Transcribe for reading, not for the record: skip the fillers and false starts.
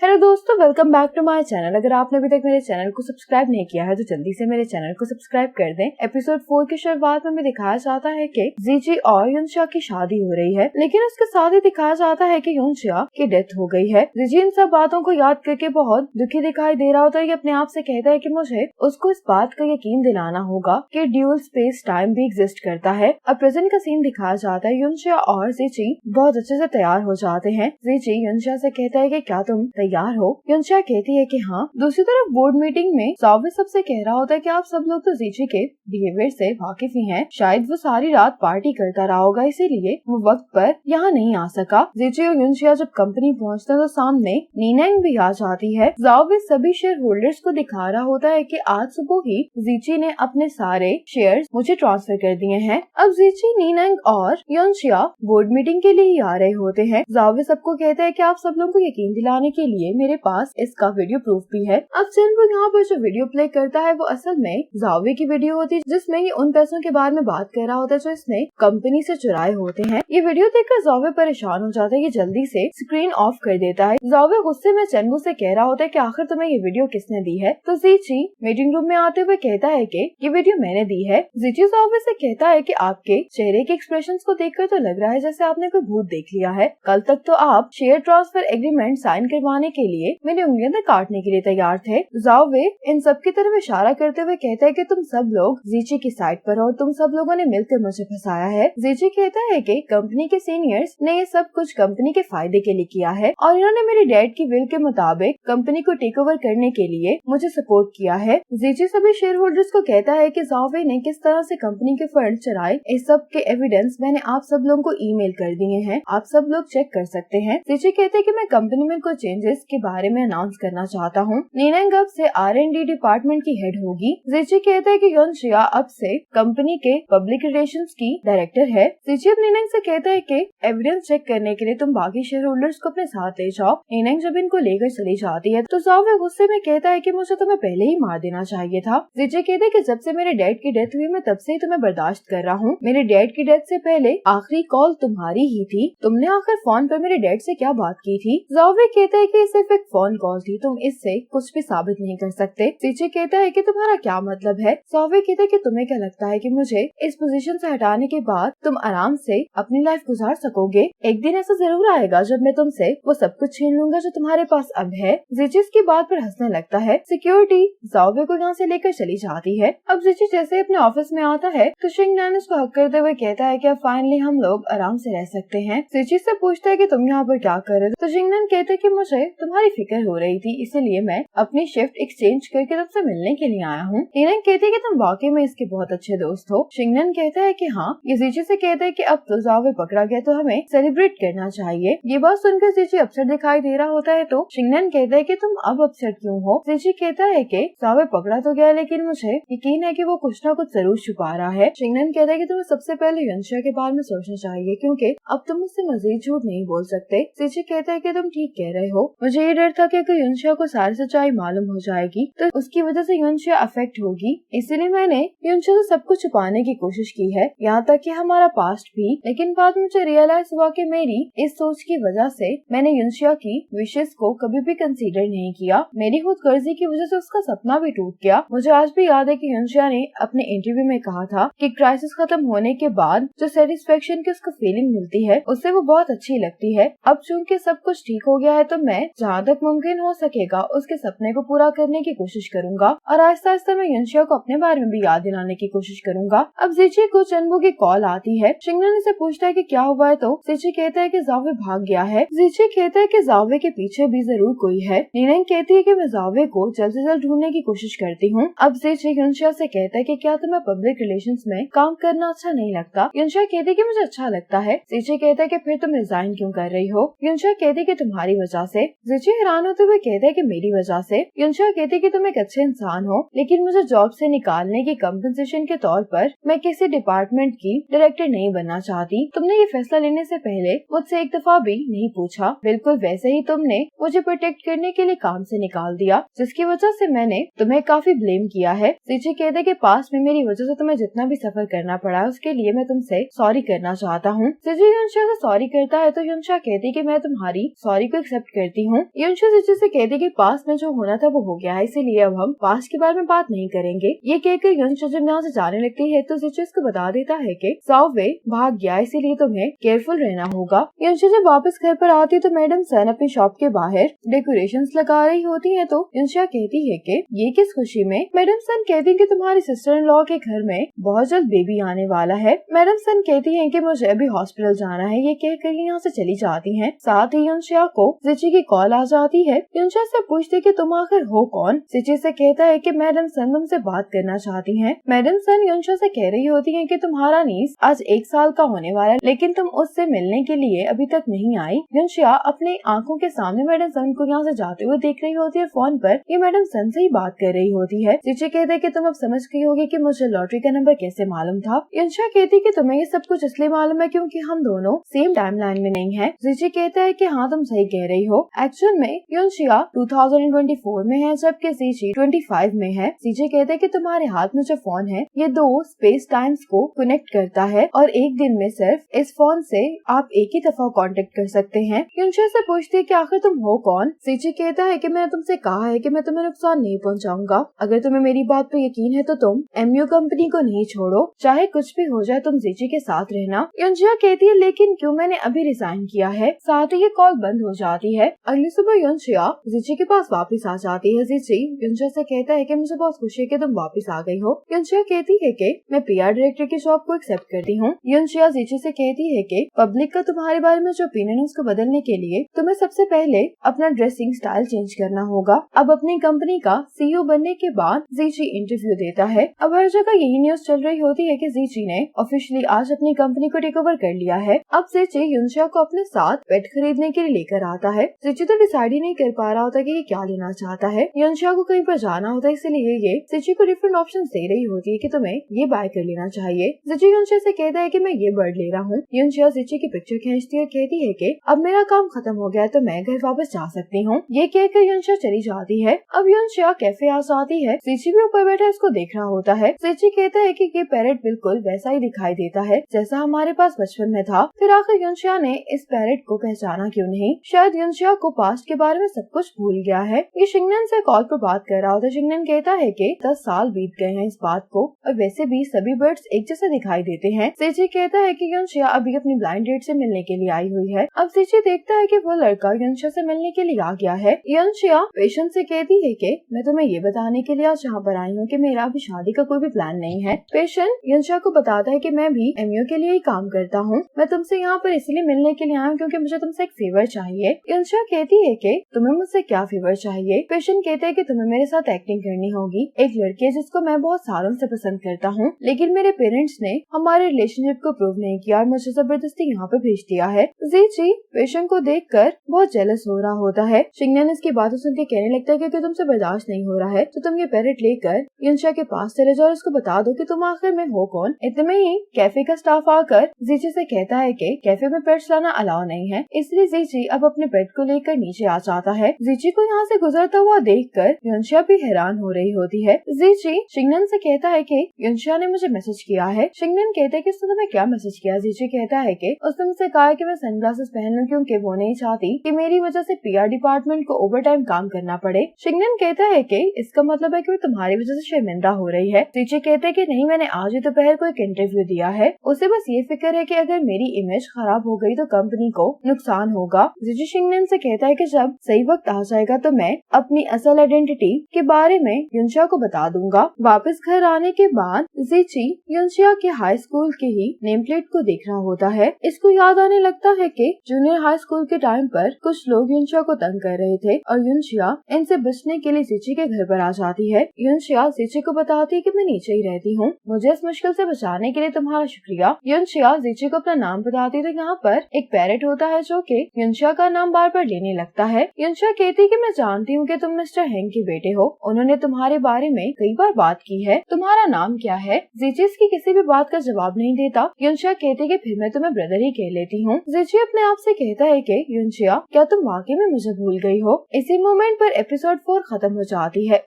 Hello दोस्तों, welcome back to my channel. अगर आपने अभी तक मेरे चैनल को सब्सक्राइब नहीं किया है तो जल्दी से मेरे चैनल को सब्सक्राइब कर दें। एपिसोड 4 की शुरुआत में दिखाया जाता है कि जीजी और युनशिया की शादी हो रही है, लेकिन उसके साथ ही दिखाया जाता है कि युनशिया की डेथ हो गई है। जीजी इन सब बातों को याद करके बहुत दुखी दिखाई दे रहा होता है। ये अपने आप से कहता है कि मुझे उसको इस बात का यकीन दिलाना होगा कि ड्यूल स्पेस टाइम भी एग्जिस्ट करता है। अब प्रेजेंट का सीन दिखाया जाता है। युनशिया और जीजी बहुत अच्छे से तैयार हो जाते हैं। जीजी युनशिया से कहता है कि क्या तुम तैयार हो? युनशिया कहती है कि हाँ। दूसरी तरफ बोर्ड मीटिंग में ज़ावे सबसे कह रहा होता है कि आप सब लोग तो जीजी के बिहेवियर से वाकिफ ही हैं। शायद वो सारी रात पार्टी करता रहा होगा, इसीलिए वो वक्त पर यहाँ नहीं आ सका। जीजी और युनशिया जब कंपनी पहुँचते हैं तो सामने नीनैंग भी आ जाती है। ज़ावे सभी शेयर होल्डर्स को दिखा रहा होता है कि आज सुबह ही जीजी ने अपने सारे शेयर्स मुझे ट्रांसफर कर दिए हैं। अब जीजी, नीनैंग और युनशिया बोर्ड मीटिंग के लिए ही आ रहे होते हैं। ज़ावे सबको कहता है कि आप सब लोगों को यकीन दिलाने के लिए मेरे पास इसका वीडियो प्रूफ भी है। अब जिनको यहाँ पर जो वीडियो प्ले करता है वो असल में ज़ावे की वीडियो होती है, जिसमें ये उन पैसों के बारे में बात कर रहा होता है जो इसने कंपनी से चुराए होते हैं। ये वीडियो देखकर ज़ावे परेशान हो जाता है। ये जल्दी से स्क्रीन ऑफ कर देता है। ज़ावे गुस्से में चेनवू से कह रहा होता है कि आखिर तुम्हें ये वीडियो किसने दी है? तो जीजी मीटिंग रूम में आते हुए कहता है कि ये वीडियो मैंने दी है। जीजी ज़ावे से कहता है कि आपके चेहरे के एक्सप्रेशंस को देखकर तो लग रहा है जैसे आपने कोई भूत देख लिया है। कल तक तो आप शेयर ट्रांसफर एग्रीमेंट साइन करवाने के लिए मेरी उंगलियां तक काटने के लिए तैयार थे। ज़ावे इन सब की तरफ इशारा करते हुए कहता है कि तुम सब लोग जीजी की साइड पर हो और तुम सब लोगों ने मिलकर मुझे फंसाया है। जीजी कहता है कि कंपनी के सीनियर्स ने ये सब कुछ कंपनी के फायदे के लिए किया है और इन्होंने मेरे डैड की विल के मुताबिक कंपनी को टेक ओवर करने के लिए मुझे सपोर्ट किया है। जीजी सभी शेयर होल्डर्स को कहता है कि ज़ावे ने किस तरह से कंपनी के फंड चुराए, इस सब के एविडेंस मैंने आप सब लोगों को ईमेल कर दिए हैं, आप सब लोग चेक कर सकते हैं। जीजी कहते हैं कि मैं कंपनी में कुछ चेंजेस के बारे में अनाउंस करना चाहता हूँ। नीनैंग अब से R&D डिपार्टमेंट की हेड होगी। जीजी कहता है कि युनशिया अब से कंपनी के पब्लिक रिलेशंस की डायरेक्टर है। जीजी अब नीनैंग से कहता है कि एविडेंस चेक करने के लिए तुम बाकी शेयर होल्डर्स को अपने साथ ले जाओ। नीनैंग जब इनको लेकर चली जाती है तो ज़ावे गुस्से में कहता है कि मुझे तुम्हें पहले ही मार देना चाहिए था। जीजी कहते हैं कि जब से मेरे डैड की डेथ हुई मैं तब से ही तुम्हें बर्दाश्त कर रहा हूँ। मेरे डैड की डेथ से पहले आखिरी कॉल तुम्हारी ही थी। तुमने आखिर फोन पर मेरे डैड से क्या बात की थी? ज़ावे कहता है कि सिर्फ एक फोन कॉल थी, तुम इससे कुछ भी साबित नहीं कर सकते। जीजी कहता है कि तुम्हारा क्या मतलब है? ज़ावे कहता है कि तुम्हें क्या लगता है कि मुझे इस पोजीशन से हटाने के बाद तुम आराम से अपनी लाइफ गुजार सकोगे? एक दिन ऐसा जरूर आएगा जब मैं तुमसे वो सब कुछ छीन लूंगा जो तुम्हारे पास अब है। जीजी इसकी बात पर हंसने लगता है। सिक्योरिटी ज़ावे को यहाँ से लेकर चली जाती है। अब जीजी जैसे अपने ऑफिस में आता है तो शिंगनैन उसको हक करते हुए कहता है कि अब फाइनली हम लोग आराम से रह सकते हैं। जीजी से पूछता है कि तुम यहाँ पर क्या कर रहे हो? तो शिंगनैन कहते हैं कि मुझे तुम्हारी फिक्र हो रही थी, इसीलिए मैं अपनी शिफ्ट एक्सचेंज करके तुमसे मिलने के लिए आया हूँ। नीनैंग कहती है कि तुम वाकई में इसके बहुत अच्छे दोस्त हो। शिंगनैन कहता है कि हाँ। ये जीजी से कहता है कि अब तो ज़ावे पकड़ा गया तो हमें सेलिब्रेट करना चाहिए। ये बात सुनकर जीजी अपसेट दिखाई दे रहा होता है तो शिंगनैन कहता है कि तुम अब अपसेट क्यों हो? जीजी कहता है कि ज़ावे पकड़ा तो गया लेकिन मुझे यकीन है कि वो कुछ ना कुछ जरूर छुपा रहा है। शिंगनैन कहता है कि तुम्हें सबसे पहले युनशिया के बारे में सोचना चाहिए क्योंकि अब तुम मुझसे मजीद झूठ नहीं बोल सकते। जीजी कहता है कि तुम ठीक कह रहे हो। मुझे ये डर था कि अगर युनशिया को सारी सच्चाई मालूम हो जाएगी तो उसकी वजह से युनशिया अफेक्ट होगी, इसीलिए मैंने युनशिया से सब कुछ छुपाने की कोशिश की है, यहाँ तक कि हमारा पास्ट भी। लेकिन बाद मुझे रियलाइज हुआ कि मेरी इस सोच की वजह से मैंने युनशिया की विशेष को कभी भी कंसीडर नहीं किया। मेरी खुदगर्जी की वजह से उसका सपना भी टूट गया। मुझे आज भी याद है कि युनशिया ने अपने इंटरव्यू में कहा था कि क्राइसिस खत्म होने के बाद जो सेटिस्फेक्शन की उसको फीलिंग मिलती है उससे वो बहुत अच्छी लगती है। अब चूंकि सब कुछ ठीक हो गया है तो मैं जहाँ तक मुमकिन हो सकेगा उसके सपने को पूरा करने की कोशिश करूंगा और आहिस्ता आहिस्ता मैं युनशिया को अपने बारे में भी याद दिलाने की कोशिश करूंगा। अब जीजी को चेनवू की कॉल आती है। शिंगनैन से पूछता है कि क्या हुआ है तो जीजी कहता है कि ज़ावे भाग गया है। जीजी कहता है कि ज़ावे के पीछे भी जरूर कोई है। नीनैंग कहती है कि मैं ज़ावे को जल्द से जल्द ढूंढने की कोशिश करती हूँ। अब जीजी युनशिया से कहता है कि क्या तुम्हें पब्लिक रिलेशंस में काम करना अच्छा नहीं लगता? युनशिया कहती है कि मुझे अच्छा लगता है। जीजी कहता है कि फिर तुम रिजाइन क्यों कर रही हो? युनशिया कहती है कि तुम्हारी वजह से। जीजी हैरान होते हुए कहता है कि मेरी वजह से? युनशिया कहती है कि तुम एक अच्छे इंसान हो लेकिन मुझे जॉब से निकालने की कंपनसेशन के तौर पर मैं किसी डिपार्टमेंट की डायरेक्टर नहीं बनना चाहती। तुमने ये फैसला लेने से पहले मुझसे एक दफा भी नहीं पूछा। बिल्कुल वैसे ही तुमने मुझे प्रोटेक्ट करने के लिए काम से निकाल दिया, जिसकी वजह से मैंने तुम्हें काफी ब्लेम किया है। जीजी कहते हैं कि पास्ट में मेरी वजह से तुम्हें जितना भी सफर करना पड़ा उसके लिए मैं तुमसे सॉरी करना चाहता हूँ। जीजी युनशिया से सॉरी करता है तो युनशिया कहती है कि मैं तुम्हारी सॉरी को एक्सेप्ट करती हूँ हूँ। युनशा जिची से कहती कि पास्ट में जो होना था वो हो गया है, इसीलिए अब हम पास्ट के बारे में बात नहीं करेंगे। ये कहकर युनशा जब यहाँ से जाने लगती है तो जिची इसको बता देता है कि सावे भाग गया, इसीलिए तुम्हें केयरफुल रहना होगा। युनशा जब वापस घर पर आती है तो मैडम सन अपनी शॉप के बाहर डेकोरेशंस लगा रही होती है, तो युनशा कहती है कि ये किस खुशी में। मैडम सन कहती है कि तुम्हारी सिस्टर इन लॉ के घर में बहुत जल्द बेबी आने वाला है। मैडम सन कहती है कि मुझे अभी हॉस्पिटल जाना है। ये कहकर यहाँ से चली जाती हैं। साथ ही युनशा को जिची की कॉल आ जाती है। युनशा से पूछती कि तुम आखिर हो कौन। जिची से कहता है कि मैडम सन तुमसे बात करना चाहती हैं। मैडम सन युनशा से कह रही होती है कि तुम्हारा नीस आज 1 साल का होने वाला है, लेकिन तुम उससे मिलने के लिए अभी तक नहीं आई। युनशा अपनी आंखों के सामने मैडम सन को यहाँ से जाते हुए देख रही होती है। फोन पर ये मैडम सन से ही बात कर रही होती है। जिची कहते हैं कि तुम अब समझ गई होगी कि मुझे लॉटरी का नंबर कैसे मालूम था। युनशा कहती है कि तुम्हें ये सब कुछ इसलिए मालूम है क्योंकि हम दोनों सेम टाइमलाइन में नहीं हैं। जिची कहता है कि हाँ तुम सही कह रही हो। एक्चुअल में युनशा 2024 में है जबकि जिची 25 में है। जिची कहते हैं कि तुम्हारे हाथ में जो फोन है ये 2 स्पेस टाइम्स को कनेक्ट करता है और एक दिन में सिर्फ इस फोन से आप एक ही दफा कांटेक्ट कर सकते हैं। युनशा से पूछती है कि आखिर तुम हो कौन। जिची कहता है कि मैंने तुमसे कहा है कि मैं तुम्हें नुकसान नहीं पहुंचाऊंगा। अगर तुम्हें मेरी बात पर यकीन है तो तुम एमयू कंपनी को नहीं छोड़ो, चाहे कुछ भी हो जाए तुम जिची के साथ रहना। युनशा कहती है लेकिन क्यों, मैंने अभी रिजाइन किया है। साथ ही ये कॉल बंद हो जाती है। अगली सुबह युनशा जिची के पास वापस आ जाती है। जिची युनशा से कहता है कि मुझे बहुत खुशी है कि तुम वापस आ गई हो। युनशा कहती है कि मैं पीआर डायरेक्टर की जॉब को एक्सेप्ट करती हूँ। युनशा जिची से कहती है कि पब्लिक का तुम्हारे बारे में जो ओपिनियन है उसको बदलने के लिए तुम्हें सबसे पहले अपना ड्रेसिंग स्टाइल चेंज करना होगा। अब अपनी कंपनी का सीईओ बनने के बाद जिची इंटरव्यू देता है। अब हर जगह यही न्यूज चल रही होती है कि जिची ने ऑफिशियली आज अपनी कंपनी को टेक ओवर कर लिया है। अब जिची युनशा को अपने साथ पेट खरीदने के लिए लेकर आता है। जिची तो डिसाइड ही नहीं कर पा रहा होता कि ये क्या लेना चाहता है। युनशा को कहीं पर जाना होता है, इसलिए ये जिची को डिफरेंट ऑप्शन दे रही होती है कि तुम्हें ये बाय कर लेना चाहिए। जिची युनशा से कहता है कि मैं ये बर्ड ले रहा हूँ। युनशा जिची की पिक्चर खींचती है और कहती है कि अब मेरा काम खत्म हो गया है तो मैं घर वापस जा सकती हूँ। ये कहकर युनशा चली जाती है। अब युनशा कैफे आ जाती है। जिची भी ऊपर बैठा इसको देख रहा होता है। जिची कहता है कि ये पैरेट बिल्कुल वैसा ही दिखाई देता है जैसा हमारे पास बचपन में था। फिर आखिर युनशा ने इस पैरेट को पहचाना क्यों नहीं। शायद युनशा को पास्ट के बारे में सब कुछ भूल गया है। ये शिंगनन से कॉल पर बात कर रहा होता है। शिंगनन कहता है कि 10 साल बीत गए हैं इस बात को और वैसे भी सभी बर्ड्स एक जैसे दिखाई देते हैं। जिची कहता है कि युनशा अभी अपनी ब्लाइंड डेट से मिलने के लिए आई हुई है। अब जिची देखता है कि वो लड़का युनशा से मिलने के लिए आ गया है। युनशा पेशेंट से कहती है कि मैं तुम्हें ये बताने के लिए आज यहाँ पर आई हूँ कि मेरा अभी शादी का कोई भी प्लान नहीं है। पेशेंट युनशा को बताता है कि मैं भी एमयू के लिए ही काम करता हूँ। मैं तुमसे यहाँ पर इसलिए मिलने के लिए आया हूँ क्योंकि मुझे तुमसे एक फेवर चाहिए। युनशा कहती है कि तुम्हें मुझसे क्या फेवर चाहिए। पेशेंट कहते हैं कि तुम्हें मेरे साथ एक्टिंग करनी होगी। एक लड़की है जिसको मैं बहुत सालों से पसंद करता हूँ, लेकिन मेरे पेरेंट्स ने हमारे रिलेशनशिप को प्रूव नहीं किया और मुझे जबरदस्ती यहाँ पे भेज दिया है। जिची पेशेंट को देखकर बहुत जेलस हो रहा होता है। शिंगनन इसकी बातों सुन के कहने लगता है कि तुमसे बर्दाश्त नहीं हो रहा है तो तुम ये पैरेट लेकर युनशा के पास चले जाओ और उसको बता दो कि तुम आखिर में हो कौन। इतने ही कैफे का स्टाफ आकर जिची से कहता है कि कैफे में पेट्स लाना अलाउ नहीं है, इसलिए जिची अब अपने पेट को लेकर नीचे आ जाता है। जिची को यहाँ से गुजरता हुआ देखकर युनशा भी हैरान हो रही होती है। जिची शिंगनन से कहता है कि युनशा ने मुझे मैसेज किया है। शिंगनन कहता है कि उसने तुम्हें क्या मैसेज किया। जिची कहता है कि उसने मुझसे कहा है कि मैं सनग्लासेस पहन लूं क्योंकि वो नहीं चाहती कि मेरी वजह से पीआर डिपार्टमेंट को ओवरटाइम काम करना पड़े। शिंगनन कहता है कि इसका मतलब है कि वो तुम्हारी वजह से शर्मिंदा हो रही है। जिची कहते हैं कि नहीं, मैंने आज ही दोपहर को एक इंटरव्यू दिया है। उसे बस ये फिक्र है कि अगर मेरी इमेज खराब हो गई तो कंपनी को नुकसान होगा। जिची शिंगनन से कहता है कि जब सही वक्त आ जाएगा तो मैं अपनी असल आइडेंटिटी के बारे में युनशा को बता दूंगा। वापस घर आने के बाद जिची युनशा के हाई स्कूल के ही नेम प्लेट को देख रहा होता है। इसको याद आने लगता है कि जूनियर हाई स्कूल के टाइम पर कुछ लोग युनशा को तंग कर रहे थे और युनशा इनसे बचने के लिए जिची के घर पर आ जाती है। युनशा जिची को बताती है कि मैं नीचे ही रहती हूँ, मुझे इस मुश्किल से बचाने के लिए तुम्हारा शुक्रिया। युनशा जिची को अपना नाम बताती है तो यहाँ पर एक पैरेट होता है जो कि युनशा का नाम बार बार लेने लगता है। युनशा कहती है कि मैं जानती हूँ कि तुम मिस्टर हेंग के बेटे हो, उन्होंने तुम्हारे बारे में कई बार बात की है, तुम्हारा नाम क्या है। जिची इसकी किसी भी बात का जवाब नहीं देता। युनशा कहती है कि फिर मैं तुम्हें ब्रदर ही कह लेती हूँ। जिची अपने आप से कहता है कि युनशा क्या तुम वाकई में मुझे भूल गई हो। इसी मोमेंट पर एपिसोड 4 खत्म हो जाती है।